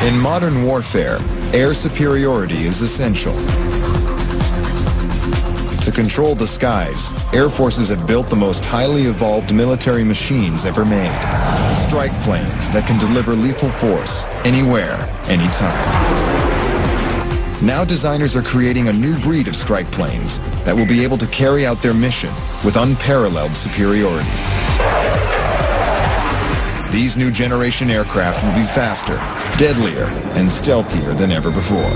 In modern warfare, air superiority is essential. To control the skies, air forces have built the most highly evolved military machines ever made. Strike planes that can deliver lethal force anywhere, anytime. Now designers are creating a new breed of strike planes that will be able to carry out their mission with unparalleled superiority. These new generation aircraft will be faster, deadlier, and stealthier than ever before.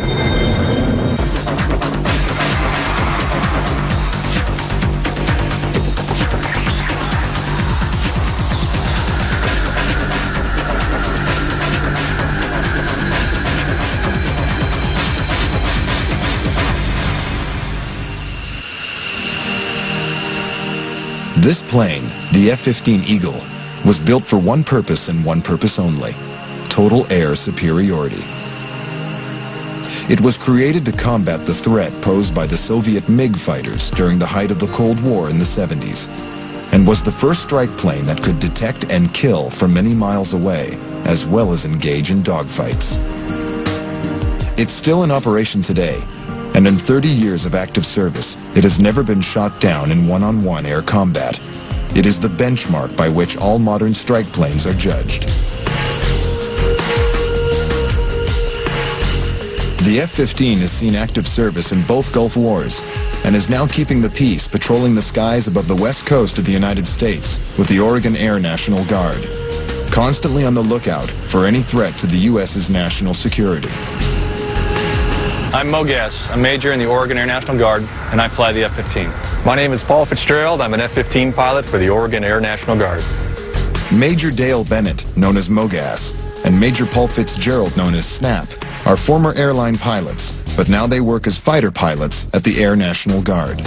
This plane, the F-15 Eagle, was built for one purpose and one purpose only: total air superiority. It was created to combat the threat posed by the Soviet MiG fighters during the height of the Cold War in the 70s, and was the first strike plane that could detect and kill from many miles away, as well as engage in dogfights. It's still in operation today, and in 30 years of active service, it has never been shot down in one-on-one air combat. It is the benchmark by which all modern strike planes are judged. The F-15 has seen active service in both Gulf Wars and is now keeping the peace patrolling the skies above the west coast of the United States with the Oregon Air National Guard, constantly on the lookout for any threat to the U.S.'s national security. I'm Mo Gass, a major in the Oregon Air National Guard, and I fly the F-15. My name is Paul Fitzgerald. I'm an F-15 pilot for the Oregon Air National Guard. Major Dale Bennett, known as Mo Gass, and Major Paul Fitzgerald, known as Snap, are former airline pilots, but now they work as fighter pilots at the Air National Guard.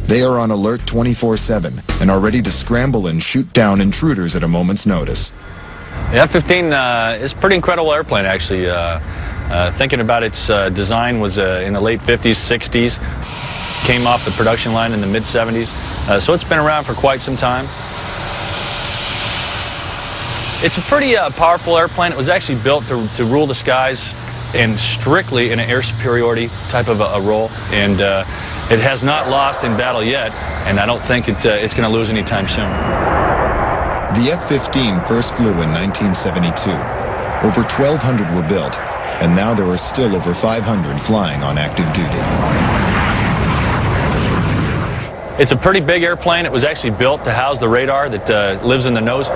They are on alert 24/7 and are ready to scramble and shoot down intruders at a moment's notice. The F-15 is a pretty incredible airplane, actually. Thinking about its design was in the late 50s, 60s. Came off the production line in the mid-70s. So it's been around for quite some time. It's a pretty powerful airplane. It was actually built to rule the skies and strictly in an air superiority type of a role. And it has not lost in battle yet, and I don't think it's going to lose anytime soon. The F-15 first flew in 1972. Over 1,200 were built, and now there are still over 500 flying on active duty. It's a pretty big airplane. It was actually built to house the radar that lives in the nose.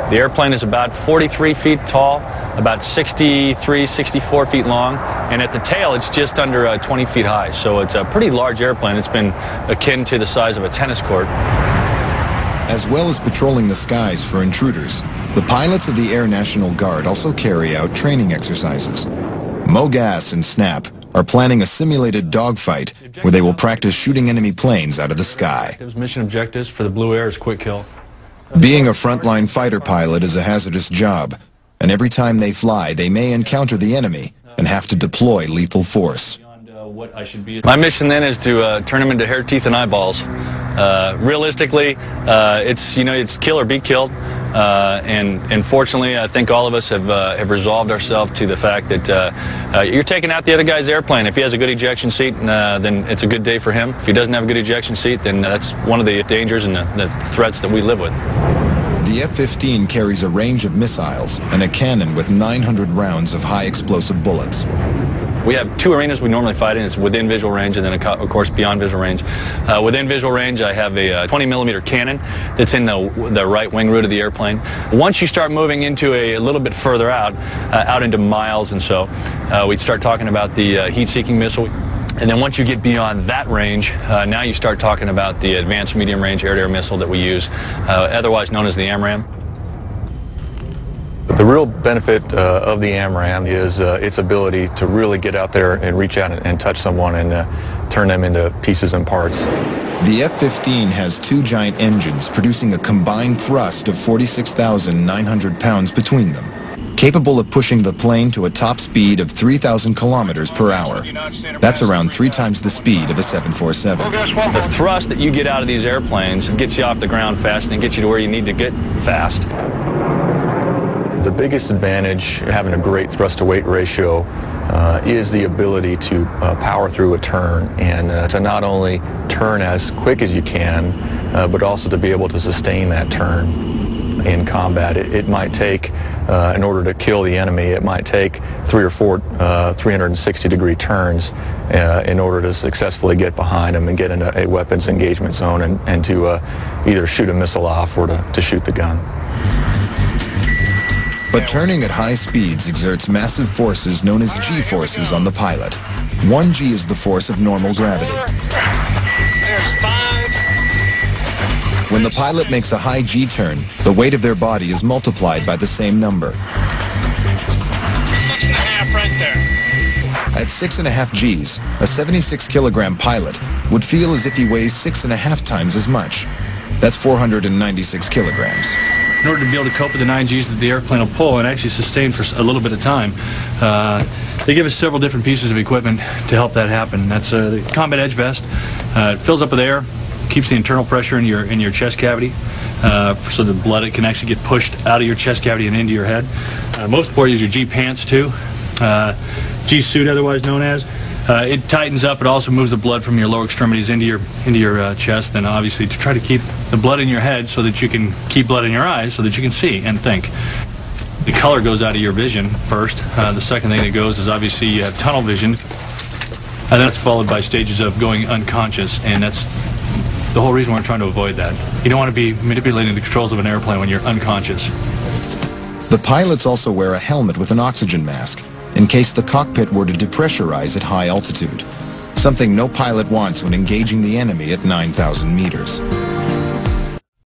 The airplane is about 43 feet tall, about 63, 64 feet long, and at the tail it's just under 20 feet high. So it's a pretty large airplane. It's been akin to the size of a tennis court. As well as patrolling the skies for intruders, the pilots of the Air National Guard also carry out training exercises. Mo Gass and Snap are planning a simulated dogfight where they will practice shooting enemy planes out of the sky. Mission objectives for the Blue Air is quick kill. Being a frontline fighter pilot is a hazardous job, and every time they fly, they may encounter the enemy and have to deploy lethal force. My mission then is to turn them into hair, teeth, and eyeballs. Realistically, it's kill or be killed. And fortunately, I think all of us have resolved ourselves to the fact that you're taking out the other guy's airplane. If he has a good ejection seat, then it's a good day for him. If he doesn't have a good ejection seat, then that's one of the dangers and the threats that we live with. The F-15 carries a range of missiles and a cannon with 900 rounds of high explosive bullets. We have two arenas we normally fight in. It's within visual range and then, of course, beyond visual range. Within visual range, I have a 20-millimeter cannon that's in the right wing root of the airplane. Once you start moving into a little bit further out into miles and so, we'd start talking about the heat-seeking missile. And then once you get beyond that range, now you start talking about the advanced medium-range air-to-air missile that we use, otherwise known as the AMRAAM. The real benefit of the AMRAAM is its ability to really get out there and reach out and touch someone and turn them into pieces and parts. The F-15 has two giant engines producing a combined thrust of 46,900 pounds between them, capable of pushing the plane to a top speed of 3,000 kilometers per hour. That's around 3 times the speed of a 747. The thrust that you get out of these airplanes gets you off the ground fast and gets you to where you need to get fast. The biggest advantage having a great thrust-to-weight ratio is the ability to power through a turn and to not only turn as quick as you can, but also to be able to sustain that turn in combat. It might take, in order to kill the enemy, it might take 3 or 4 360-degree turns in order to successfully get behind them and get into a weapons engagement zone and to either shoot a missile off or to shoot the gun. But turning at high speeds exerts massive forces known as G-forces on the pilot. 1 G is the force of normal gravity. When the pilot makes a high G turn, the weight of their body is multiplied by the same number. 6.5 right there. At 6.5 Gs, a 76-kilogram pilot would feel as if he weighs 6.5 times as much. That's 496 kilograms. In order to be able to cope with the 9 Gs that the airplane will pull and actually sustain for a little bit of time, they give us several different pieces of equipment to help that happen. That's the combat edge vest. It fills up with air, keeps the internal pressure in your chest cavity, so the blood can actually get pushed out of your chest cavity and into your head. Most importantly is your G pants too, G suit otherwise known as. It tightens up. It also moves the blood from your lower extremities into your chest. Then obviously to try to keep the blood in your head so that you can keep blood in your eyes so that you can see and think. The color goes out of your vision first. The second thing that goes is obviously you have tunnel vision, and that's followed by stages of going unconscious, and that's the whole reason we're trying to avoid that. You don't want to be manipulating the controls of an airplane when you're unconscious. The pilots also wear a helmet with an oxygen mask in case the cockpit were to depressurize at high altitude, something no pilot wants when engaging the enemy at 9,000 meters.